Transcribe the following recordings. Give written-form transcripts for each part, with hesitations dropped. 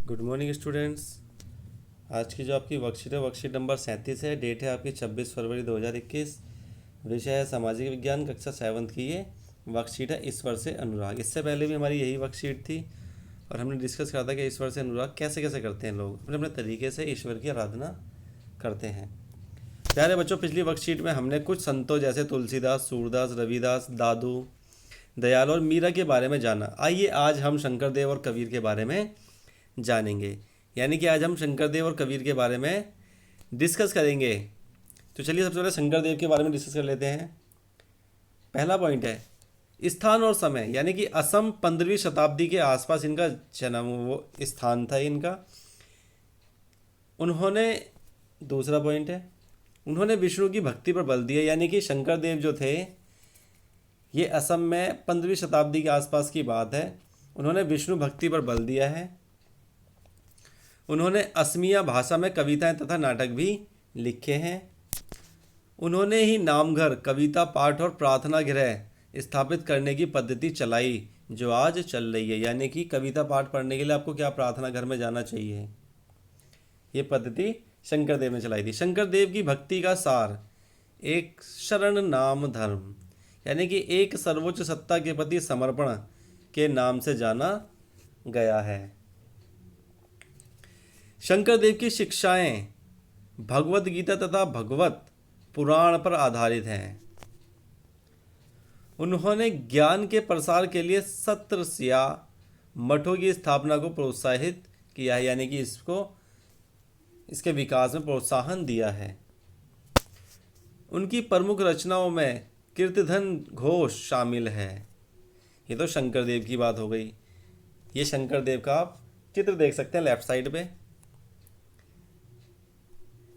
Good morning students. आज की जो आपकी वर्कशीट है वर्कशीट नंबर 37 है। डेट है आपकी 26 फरवरी 2021। विषय है सामाजिक विज्ञान, कक्षा 7th की ये वर्कशीट है। ईश्वर से अनुराग। इससे पहले भी हमारी यही वर्कशीट थी और हमने डिस्कस करा था कि ईश्वर से अनुराग कैसे कैसे करते हैं लोग, अपने अपने तरीके से ईश्वर की आराधना करते हैं। प्यारे बच्चों, पिछली वर्कशीट में हमने कुछ संतों जैसे तुलसीदास, सूरदास, रविदास, दादू, दयाल और मीरा के बारे में जाना। आइए आज हम शंकरदेव और कबीर के बारे में जानेंगे। यानी कि आज हम शंकरदेव और कबीर के बारे में डिस्कस करेंगे। तो चलिए सबसे पहले शंकरदेव के बारे में डिस्कस कर लेते हैं। पहला पॉइंट है स्थान और समय, यानी कि असम 15वीं शताब्दी के आसपास इनका जन्म वो स्थान था इनका। उन्होंने दूसरा पॉइंट है उन्होंने विष्णु की भक्ति पर बल दिया, यानी कि शंकरदेव जो थे ये असम में 15वीं शताब्दी के आसपास की बात है। उन्होंने विष्णु भक्ति पर बल दिया है। उन्होंने असमिया भाषा में कविताएं तथा नाटक भी लिखे हैं। उन्होंने ही नामघर, कविता पाठ और प्रार्थना गृह स्थापित करने की पद्धति चलाई जो आज चल रही है। यानी कि कविता पाठ पढ़ने के लिए आपको क्या प्रार्थना घर में जाना चाहिए, ये पद्धति शंकरदेव ने चलाई थी। शंकरदेव की भक्ति का सार एक शरण नाम धर्म, यानी कि एक सर्वोच्च सत्ता के प्रति समर्पण के नाम से जाना गया है। शंकरदेव की शिक्षाएं भगवत गीता तथा भगवत पुराण पर आधारित हैं। उन्होंने ज्ञान के प्रसार के लिए सत्र या मठों की स्थापना को प्रोत्साहित किया है, यानी कि इसके विकास में प्रोत्साहन दिया है। उनकी प्रमुख रचनाओं में कीर्तिधन घोष शामिल है। ये तो शंकरदेव की बात हो गई। ये शंकरदेव का आप चित्र देख सकते हैं लेफ्ट साइड पे।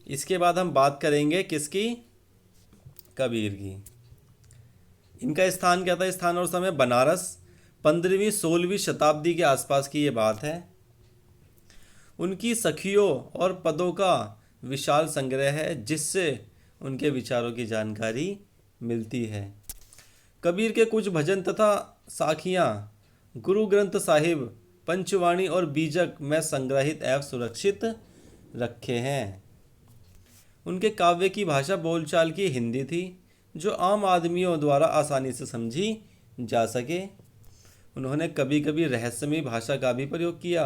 इसके बाद हम बात करेंगे किसकी, कबीर की। इनका स्थान क्या था, स्थान और समय बनारस, 15वीं 16वीं शताब्दी के आसपास की ये बात है। उनकी सखियों और पदों का विशाल संग्रह है जिससे उनके विचारों की जानकारी मिलती है। कबीर के कुछ भजन तथा साखियाँ गुरु ग्रंथ साहिब, पंचवाणी और बीजक में संग्रहित एवं सुरक्षित रखे हैं। उनके काव्य की भाषा बोलचाल की हिंदी थी जो आम आदमियों द्वारा आसानी से समझी जा सके। उन्होंने कभी कभी रहस्यमयी भाषा का भी प्रयोग किया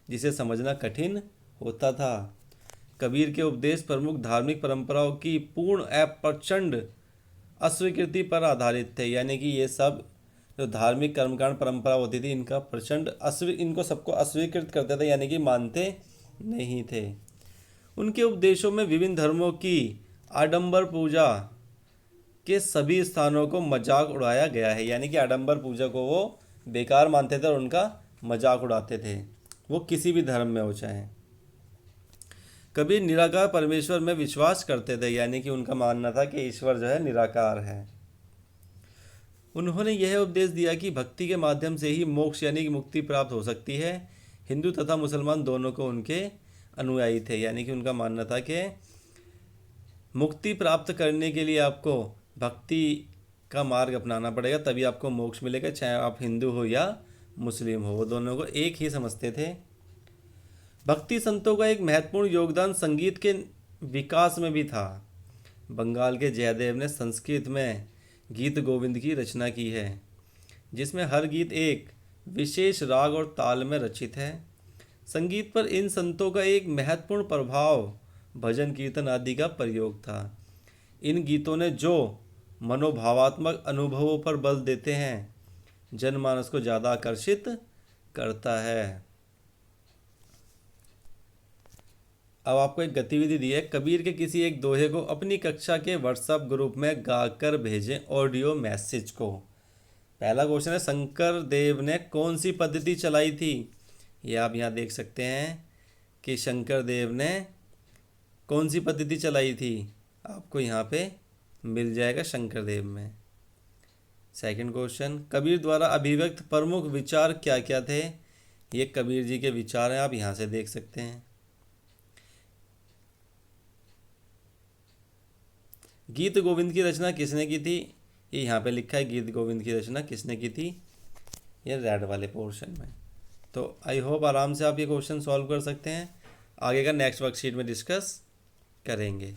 जिसे समझना कठिन होता था। कबीर के उपदेश प्रमुख धार्मिक परंपराओं की पूर्ण एवं प्रचंड अस्वीकृति पर आधारित थे, यानी कि ये सब जो धार्मिक कर्मकांड परंपरा होती थी इनका प्रचंड इनको सबको अस्वीकृत करते थे, यानी कि मानते नहीं थे। उनके उपदेशों में विभिन्न धर्मों की आडंबर पूजा के सभी स्थानों को मजाक उड़ाया गया है, यानी कि आडंबर पूजा को वो बेकार मानते थे और उनका मजाक उड़ाते थे, वो किसी भी धर्म में हो चाहे। कबीर निराकार परमेश्वर में विश्वास करते थे, यानी कि उनका मानना था कि ईश्वर जो है निराकार है। उन्होंने यह उपदेश दिया कि भक्ति के माध्यम से ही मोक्ष यानी कि मुक्ति प्राप्त हो सकती है। हिंदू तथा मुसलमान दोनों को उनके अनुयायी थे, यानी कि उनका मानना था कि मुक्ति प्राप्त करने के लिए आपको भक्ति का मार्ग अपनाना पड़ेगा, तभी आपको मोक्ष मिलेगा, चाहे आप हिंदू हो या मुस्लिम हो। वो दोनों को एक ही समझते थे। भक्ति संतों का एक महत्वपूर्ण योगदान संगीत के विकास में भी था। बंगाल के जयदेव ने संस्कृत में गीत गोविंद की रचना की है जिसमें हर गीत एक विशेष राग और ताल में रचित है। संगीत पर इन संतों का एक महत्वपूर्ण प्रभाव भजन कीर्तन आदि का प्रयोग था। इन गीतों ने जो मनोभावात्मक अनुभवों पर बल देते हैं जनमानस को ज़्यादा आकर्षित करता है। अब आपको एक गतिविधि दी है, कबीर के किसी एक दोहे को अपनी कक्षा के व्हाट्सएप ग्रुप में गाकर भेजें ऑडियो मैसेज को। पहला क्वेश्चन है शंकर देव ने कौन सी पद्धति चलाई थी। ये आप यहाँ देख सकते हैं कि शंकर देव ने कौन सी पद्धति चलाई थी, आपको यहाँ पे मिल जाएगा शंकर देव में। सेकंड क्वेश्चन, कबीर द्वारा अभिव्यक्त प्रमुख विचार क्या क्या थे। ये कबीर जी के विचार हैं, आप यहाँ से देख सकते हैं। गीत गोविंद की रचना किसने की थी, ये यहाँ पे लिखा है गीत गोविंद की रचना किसने की थी, ये रेड वाले पोर्शन में। तो आई होप आराम से आप ये क्वेश्चन सॉल्व कर सकते हैं। आगे का नेक्स्ट वर्कशीट में डिस्कस करेंगे।